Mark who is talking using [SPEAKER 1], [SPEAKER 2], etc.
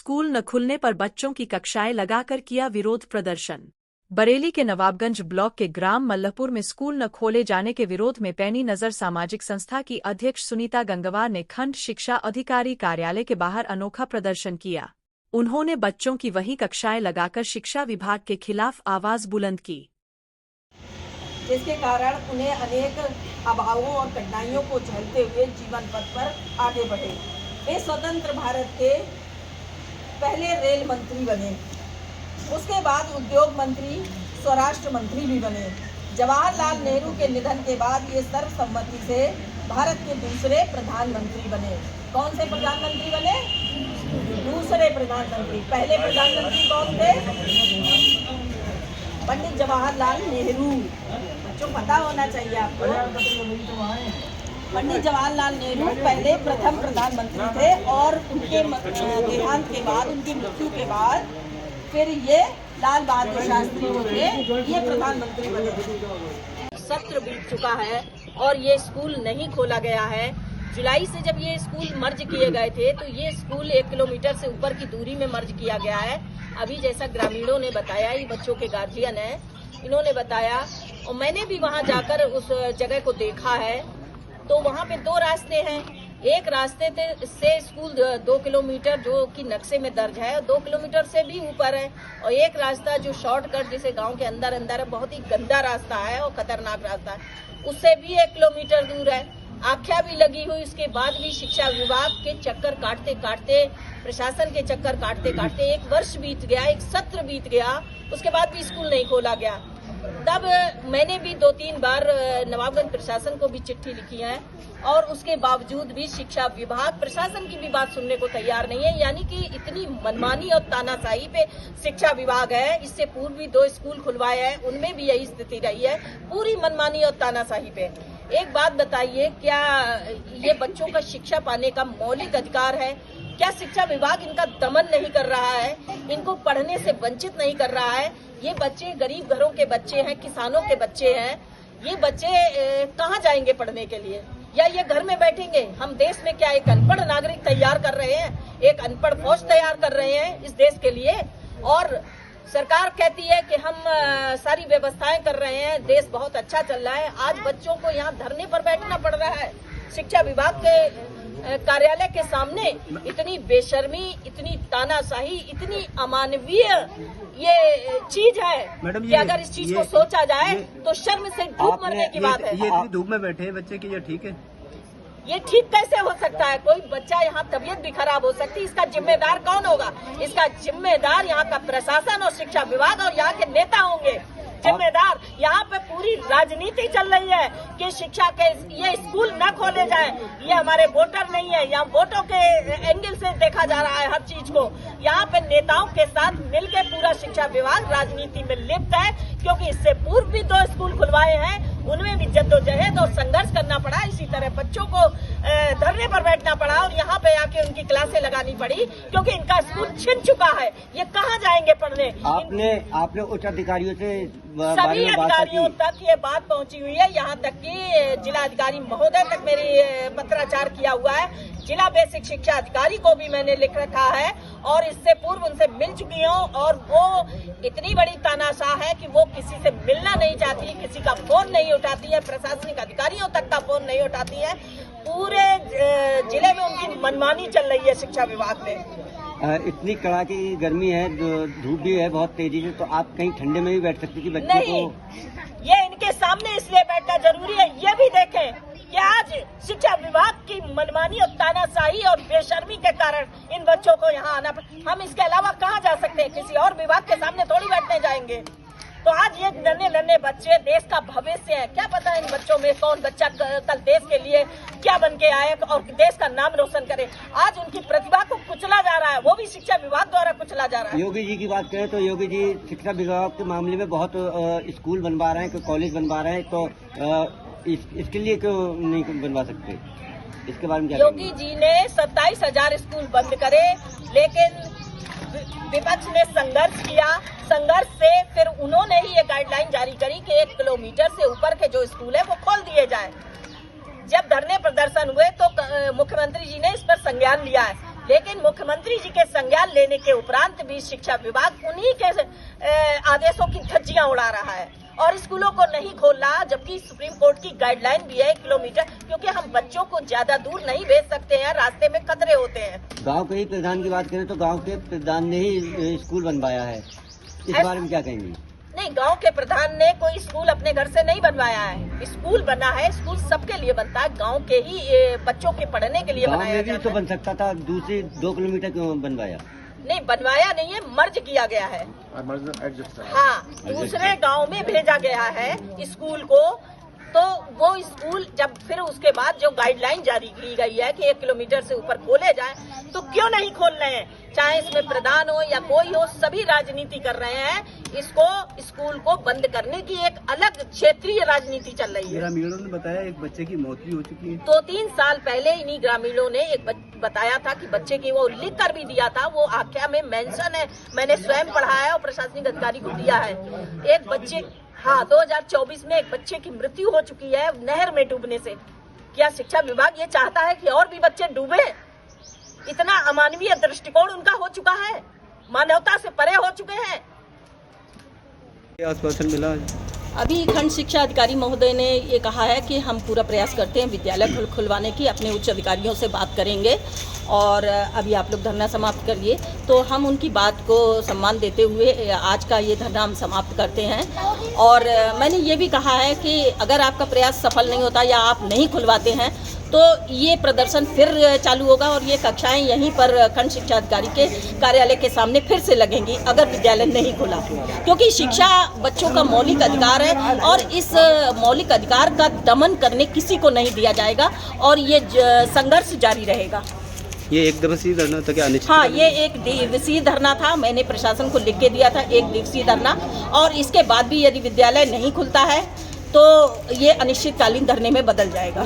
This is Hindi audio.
[SPEAKER 1] स्कूल न खुलने पर बच्चों की कक्षाएं लगाकर किया विरोध प्रदर्शन। बरेली के नवाबगंज ब्लॉक के ग्राम मल्लहपुर में स्कूल न खोले जाने के विरोध में पैनी नज़र सामाजिक संस्था की अध्यक्ष सुनीता गंगवार ने खंड शिक्षा अधिकारी कार्यालय के बाहर अनोखा प्रदर्शन किया। उन्होंने बच्चों की वही कक्षाएं लगाकर शिक्षा विभाग के खिलाफ आवाज बुलंद की,
[SPEAKER 2] जिसके कारण उन्हें अनेक अभावों और कठिनाइयों को झेलते हुए जीवन पथ पर आगे बढ़े। वे स्वतंत्र भारत के पहले रेल मंत्री बने, उसके बाद उद्योग मंत्री, स्वराष्ट्र मंत्री भी बने। जवाहरलाल नेहरू के निधन के बाद ये सर्वसम्मति से भारत के दूसरे प्रधानमंत्री बने। कौन से प्रधानमंत्री बने? दूसरे प्रधानमंत्री। पहले प्रधानमंत्री कौन थे? पंडित जवाहरलाल नेहरू। बच्चों पता होना चाहिए आपको। पंडित जवाहरलाल नेहरू पहले प्रथम प्रधानमंत्री थे और उनके देहांत के बाद, उनकी मृत्यु के बाद फिर ये लाल बहादुर शास्त्री जो थे ये प्रधानमंत्री बने। सत्र बीत चुका है और ये स्कूल नहीं खोला गया है। जुलाई से जब ये स्कूल मर्ज किए गए थे तो ये स्कूल 1 किलोमीटर से ऊपर की दूरी में मर्ज किया गया है। अभी जैसा ग्रामीणों ने बताया, ये बच्चों के गार्जियन हैं, इन्होंने बताया और मैंने भी वहां जाकर उस जगह को देखा है। तो वहां पे 2 रास्ते हैं। एक रास्ते से स्कूल 2 किलोमीटर जो कि नक्शे में दर्ज है, 2 किलोमीटर से भी ऊपर है, और एक रास्ता जो शॉर्टकट जिसे गांव के अंदर है, बहुत ही गंदा रास्ता है और खतरनाक रास्ता है, उससे भी 1 किलोमीटर दूर है। आख्या भी लगी हुई, उसके बाद भी शिक्षा विभाग के चक्कर काटते काटते, प्रशासन के चक्कर काटते काटते 1 वर्ष बीत गया, 1 सत्र बीत गया, उसके बाद भी स्कूल नहीं खोला गया। तब मैंने भी 2-3 बार नवाबगंज प्रशासन को भी चिट्ठी लिखी है और उसके बावजूद भी शिक्षा विभाग प्रशासन की भी बात सुनने को तैयार नहीं है। यानी कि इतनी मनमानी और तानाशाही पे शिक्षा विभाग है। इससे पूर्व भी 2 स्कूल खुलवाए हैं, उनमें भी यही स्थिति रही है, पूरी मनमानी और तानाशाही पे। एक बात बताइए, क्या ये बच्चों का शिक्षा पाने का मौलिक अधिकार है? क्या शिक्षा विभाग इनका दमन नहीं कर रहा है, इनको पढ़ने से वंचित नहीं कर रहा है? ये बच्चे गरीब घरों के बच्चे हैं, किसानों के बच्चे हैं। ये बच्चे कहाँ जाएंगे पढ़ने के लिए, या ये घर में बैठेंगे? हम देश में क्या एक अनपढ़ नागरिक तैयार कर रहे हैं, एक अनपढ़ फौज तैयार कर रहे हैं इस देश के लिए? और सरकार कहती है कि हम सारी व्यवस्थाएं कर रहे हैं, देश बहुत अच्छा चल रहा है। आज बच्चों को यहाँ धरने पर बैठना पड़ रहा है। शिक्षा विभाग के कार्यालय के सामने इतनी बेशर्मी, इतनी तानाशाही, इतनी अमानवीय ये चीज है कि अगर इस चीज को सोचा जाए तो शर्म से धूप मरने की बात है।
[SPEAKER 3] ये इतनी धूप में बैठे हैं बच्चे की, ये ठीक है?
[SPEAKER 2] ये ठीक कैसे हो सकता है? कोई बच्चा यहाँ तबीयत भी खराब हो सकती है, इसका जिम्मेदार कौन होगा? इसका जिम्मेदार यहाँ का प्रशासन और शिक्षा विभाग और यहाँ के नेता होंगे जिम्मेदार। यहाँ पे पूरी राजनीति चल रही है कि शिक्षा के ये स्कूल न खोले जाए। ये हमारे वोटर नहीं है, यहाँ वोटों के एंगल से देखा जा रहा है हर चीज को। यहाँ पे नेताओं के साथ मिलकर पूरा शिक्षा विभाग राजनीति में लिप्त है, क्योंकि इससे पूर्व भी 2 स्कूल खुलवाए हैं, उनमें भी जद्दोजहद और संघर्ष करना पड़ा। इसी तरह बच्चों को धरने पर बैठना पड़ा और यहाँ पे आके उनकी क्लासें लगानी पड़ी, क्योंकि इनका स्कूल छिन चुका है। ये कहाँ जाएंगे पढ़ने?
[SPEAKER 3] आपने उच्च अधिकारियों से
[SPEAKER 2] सभी अधिकारियों तक ये बात पहुंची हुई है, यहाँ तक कि जिला अधिकारी महोदय तक मेरी पत्राचार किया हुआ है। जिला बेसिक शिक्षा अधिकारी को भी मैंने लिख रखा है और इससे पूर्व उनसे मिल चुकी हूँ, और वो इतनी बड़ी तानाशाह है कि वो किसी से मिलना नहीं चाहती, किसी का फोन नहीं उठाती है, प्रशासनिक अधिकारियों तक का फोन नहीं उठाती है। पूरे जिले में उनकी मनमानी चल रही है शिक्षा विभाग में।
[SPEAKER 3] इतनी कड़ाके की गर्मी है, धूप भी है बहुत तेजी से, तो आप कहीं ठंडे में भी बैठ सकती थी बच्चे
[SPEAKER 2] नहीं, ये इनके सामने इसलिए बैठना जरूरी है। ये भी देखें कि आज शिक्षा विभाग की मनमानी और तानाशाही और बेशर्मी के कारण इन बच्चों को यहाँ आना। हम इसके अलावा कहाँ जा सकते हैं? किसी और विभाग के सामने थोड़ी बैठने जाएंगे। तो आज ये नन्हे बच्चे देश का भविष्य है। क्या पता इन बच्चों में कौन बच्चा कल देश के लिए क्या बन के आए और देश का नाम रोशन करे। आज उनकी प्रतिभा को कुचला जा रहा है, वो भी शिक्षा विभाग द्वारा कुचला जा रहा है।
[SPEAKER 3] योगी जी की बात करें तो योगी जी शिक्षा विभाग के मामले में बहुत स्कूल बनवा रहे हैं, कॉलेज बनवा रहे हैं, तो इसके लिए क्यों नहीं बनवा सकते? इसके बारे में क्या?
[SPEAKER 2] योगी जी ने 27,000 स्कूल बंद करे, लेकिन विपक्ष ने संघर्ष किया। संघर्ष से फिर उन्होंने ही ये गाइडलाइन जारी करी कि 1 किलोमीटर से ऊपर के जो स्कूल है वो खोल दिए जाए। जब धरने प्रदर्शन हुए तो मुख्यमंत्री जी ने इस पर संज्ञान लिया है। लेकिन मुख्यमंत्री जी के संज्ञान लेने के उपरांत भी शिक्षा विभाग उन्हीं के आदेशों की धज्जियां उड़ा रहा है और स्कूलों को नहीं खोल रहा, जबकि सुप्रीम कोर्ट की गाइडलाइन भी है 1 किलोमीटर, क्योंकि हम बच्चों को ज्यादा दूर नहीं भेज सकते हैं, रास्ते में खतरे होते हैं।
[SPEAKER 3] गांव के ही प्रधान की बात करें तो गांव के प्रधान ने ही स्कूल बनवाया है, इस बारे में क्या कहेंगे?
[SPEAKER 2] नहीं, गांव के प्रधान ने कोई स्कूल अपने घर से नहीं बनवाया है। स्कूल बना है, स्कूल सबके लिए बनता है, गांव के ही बच्चों के पढ़ने के लिए बनाया जाता है।
[SPEAKER 3] तो बन सकता था, दूसरी 2 किलोमीटर क्यों बनवाया?
[SPEAKER 2] नहीं, बनवाया नहीं है, मर्ज किया गया है। हाँ, दूसरे गांव में भेजा गया है स्कूल को, तो वो स्कूल जब फिर उसके बाद जो गाइडलाइन जारी की गई है कि 1 किलोमीटर से ऊपर खोले जाए, तो क्यों नहीं खोल रहे हैं? चाहे इसमें प्रधान हो या कोई हो, सभी राजनीति कर रहे हैं। इसको स्कूल को बंद करने की एक अलग क्षेत्रीय राजनीति चल रही है।
[SPEAKER 4] ग्रामीणों ने बताया एक बच्चे की मौत भी हो चुकी है।
[SPEAKER 2] 2-3 साल पहले इन्हीं ग्रामीणों ने एक बताया था कि बच्चे की, वो लिख कर भी दिया था, वो आख्या में मेंशन है, मैंने स्वयं पढ़ा है और प्रशासनिक अधिकारी को दिया है। एक बच्चे, हाँ, 2024 में एक बच्चे की मृत्यु हो चुकी है नहर में डूबने से। क्या शिक्षा विभाग ये चाहता है कि और भी बच्चे डूबे? इतना अमानवीय दृष्टिकोण उनका हो चुका है, मानवता से परे हो चुके हैं।
[SPEAKER 4] आश्वासन मिला
[SPEAKER 2] अभी खंड शिक्षा अधिकारी महोदय ने ये कहा है कि हम पूरा प्रयास करते हैं विद्यालय खुलवाने की, अपने उच्च अधिकारियों से बात करेंगे और अभी आप लोग धरना समाप्त करिए, तो हम उनकी बात को सम्मान देते हुए आज का ये धरना हम समाप्त करते हैं। और मैंने ये भी कहा है कि अगर आपका प्रयास सफल नहीं होता या आप नहीं खुलवाते हैं तो ये प्रदर्शन फिर चालू होगा और ये कक्षाएं यहीं पर खंड शिक्षा अधिकारी के कार्यालय के सामने फिर से लगेंगी अगर विद्यालय नहीं खुला, क्योंकि शिक्षा बच्चों का मौलिक अधिकार है और इस मौलिक अधिकार का दमन करने किसी को नहीं दिया जाएगा और ये संघर्ष जारी रहेगा।
[SPEAKER 4] ये 1 दिवसीय धरना था क्या?
[SPEAKER 2] हाँ, ये 1 दिवसीय धरना था, मैंने प्रशासन को लिख के दिया था 1 दिवसीय धरना, और इसके बाद भी यदि विद्यालय नहीं खुलता है तो ये अनिश्चितकालीन धरने में बदल जाएगा।